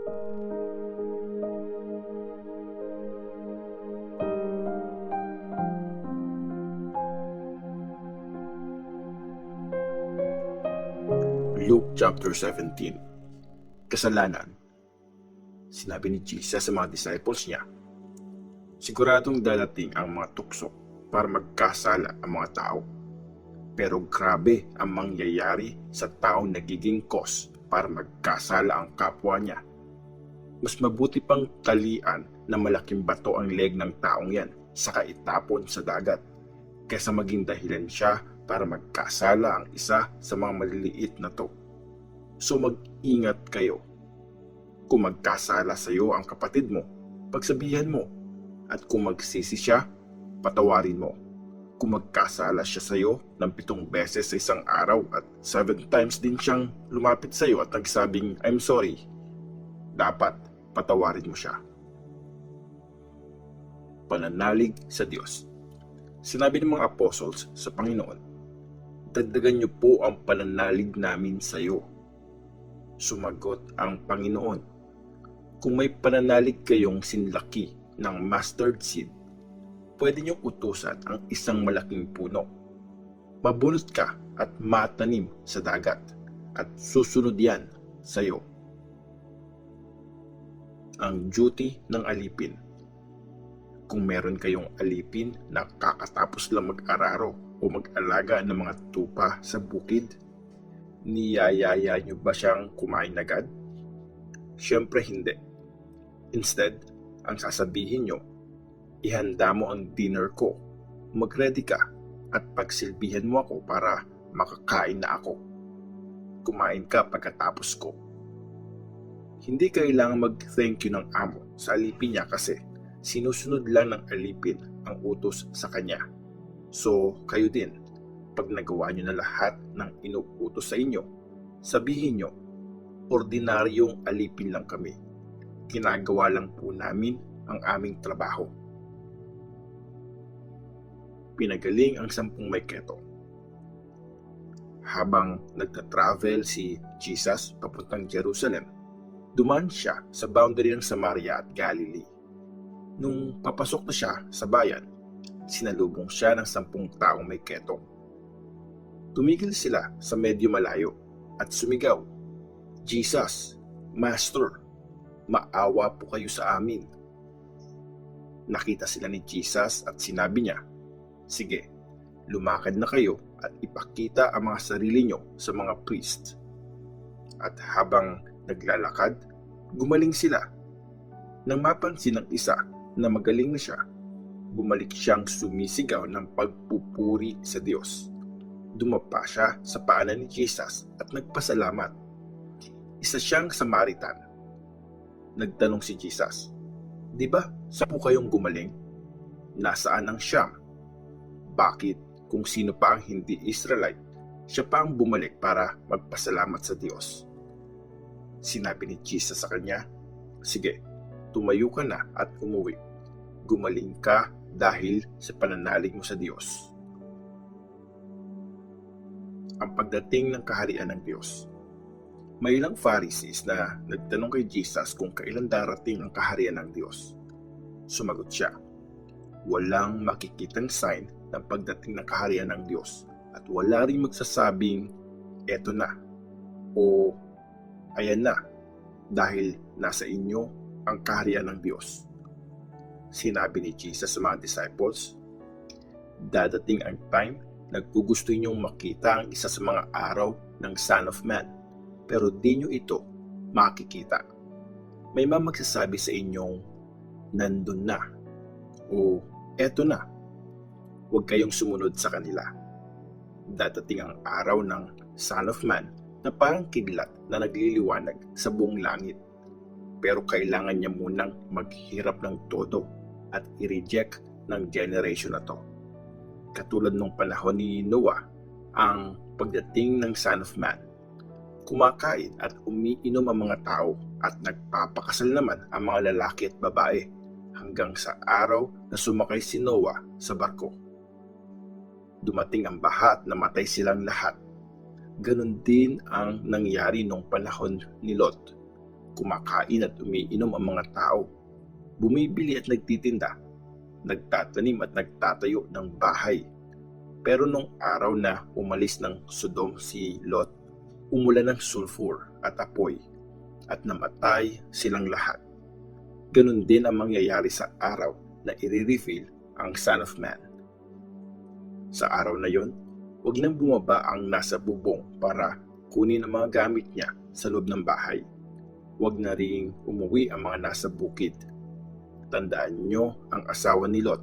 Luke chapter 17. Kasalanan. Sinabi ni Jesus sa mga disciples niya, siguradong darating ang mga tukso para magkasala ang mga tao. Pero grabe ang mangyayari sa taong nagiging cause para magkasala ang kapwa niya. Mas mabuti pang talian na malaking bato ang leg ng taong yan saka itapon sa dagat kaysa maging dahilan siya para magkasala ang isa sa mga maliliit na to. So mag-ingat kayo. Kung magkasala sa iyo ang kapatid mo, pagsabihan mo. At kung magsisi siya, patawarin mo. Kung magkasala siya sa iyo ng 7 beses sa isang araw at 7 times din siyang lumapit sa iyo at nagsabing, I'm sorry, dapat patawarin mo siya. Pananalig sa Diyos. Sinabi ng mga apostles sa Panginoon, dagdagan niyo po ang pananalig namin sa iyo. Sumagot ang Panginoon, kung may pananalig kayong sinlaki ng mustard seed, pwede niyong utusan ang isang malaking puno. Mabunot ka at matanim sa dagat at susunod yan sa iyo. Ang duty ng alipin. Kung meron kayong alipin na kakatapos lang mag-araro o mag-alaga ng mga tupa sa bukid, niyayaya niyo ba siyang kumain agad? Siyempre hindi. Instead, ang sasabihin niyo, ihanda mo ang dinner ko, mag-ready ka at pagsilbihan mo ako para makakain na ako. Kumain ka pagkatapos ko. Hindi kailangan mag-thank you ng amo sa alipin niya kasi sinusunod lang ng alipin ang utos sa kanya. So, kayo din, pag nagawa niyo na lahat ng inuutos sa inyo, sabihin niyo, ordinaryong alipin lang kami. Ginagawa lang po namin ang aming trabaho. Pinagaling ang 10 may keto. Habang nagta-travel si Jesus papuntang Jerusalem, dumaan siya sa boundary ng Samaria at Galilee. Nung papasok na siya sa bayan, sinalubong siya ng 10 taong may keto. Tumigil sila sa medyo malayo at sumigaw, Jesus, Master, maawa po kayo sa amin. Nakita sila ni Jesus at sinabi niya, sige, lumakad na kayo at ipakita ang mga sarili niyo sa mga priest. At habang naglalakad, gumaling sila. Nang mapansin ng isa na magaling na siya, bumalik siyang sumisigaw ng pagpupuri sa Diyos. Dumapa siya sa paanan ni Jesus at nagpasalamat. Isa siyang Samaritan. Nagtanong si Jesus, di ba 10 kayong gumaling? Nasaan ang siyam? Bakit kung sino pa ang hindi Israelite, siya pa ang bumalik para magpasalamat sa Diyos? Sinabi ni Jesus sa kanya, sige, tumayo ka na at umuwi. Gumaling ka dahil sa pananalig mo sa Diyos. Ang pagdating ng kaharian ng Diyos. May ilang Pharisees na nagtanong kay Jesus kung kailan darating ang kaharian ng Diyos. Sumagot siya, walang makikitang sign ng pagdating ng kaharian ng Diyos at wala ring magsasabing, eto na o ayan na dahil nasa inyo ang kaharian ng Diyos. Sinabi ni Jesus sa mga disciples, dadating ang time na gusto ninyong makita ang isa sa mga araw ng Son of Man, pero di nyo ito makikita. May magsasabi sa inyong, nandun na, o eto na. Huwag kayong sumunod sa kanila. Dadating ang araw ng Son of Man na parang kidlat na nagliliwanag sa buong langit. Pero kailangan niya munang maghirap ng todo at i-reject ng generation na to. Katulad nung panahon ni Noah, ang pagdating ng Son of Man. Kumakain at umiinom ang mga tao at nagpapakasal naman ang mga lalaki at babae hanggang sa araw na sumakay si Noah sa barko. Dumating ang baha at namatay silang lahat. Ganon din ang nangyari nung panahon ni Lot. kumakain at umiinom ang mga tao, bumibili at nagtitinda, nagtatanim at nagtatayo ng bahay. Pero nung araw na umalis ng Sodom si Lot, umulan ng sulfur at apoy at namatay silang lahat. Ganun din ang mangyayari sa araw na i-reveal ang Son of Man. Sa araw na yon, huwag nang bumaba ang nasa bubong para kunin ang mga gamit niya sa loob ng bahay. Huwag na ring umuwi ang mga nasa bukid. Tandaan niyo ang asawa ni Lot.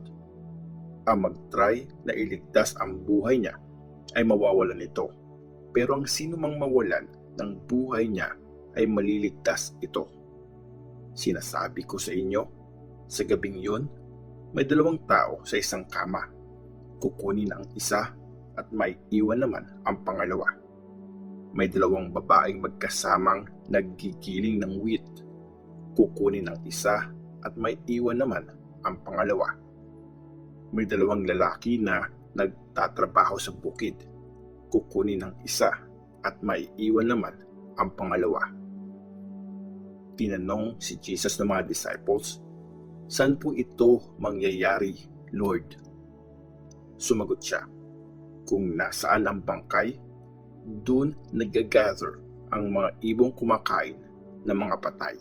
Ang mag-try na iligtas ang buhay niya ay mawawalan nito. Pero ang sino mang mawalan ng buhay niya ay maliligtas ito. Sinasabi ko sa inyo, sa gabing yon, may 2 tao sa isang kama. Kukunin ang isa at may iwan naman ang pangalawa. May 2 babaeng magkasamang naggigiling ng wheat. Kukunin ang isa at may iwan naman ang pangalawa. May 2 lalaki na nagtatrabaho sa bukid. Kukunin ang isa at may iwan naman ang pangalawa. Tinanong si Jesus ng mga disciples, "Saan po ito mangyayari, Lord?" Sumagot siya, "Kung nasaan ang bangkay, doon nag-gather ang mga ibong kumakain ng mga patay."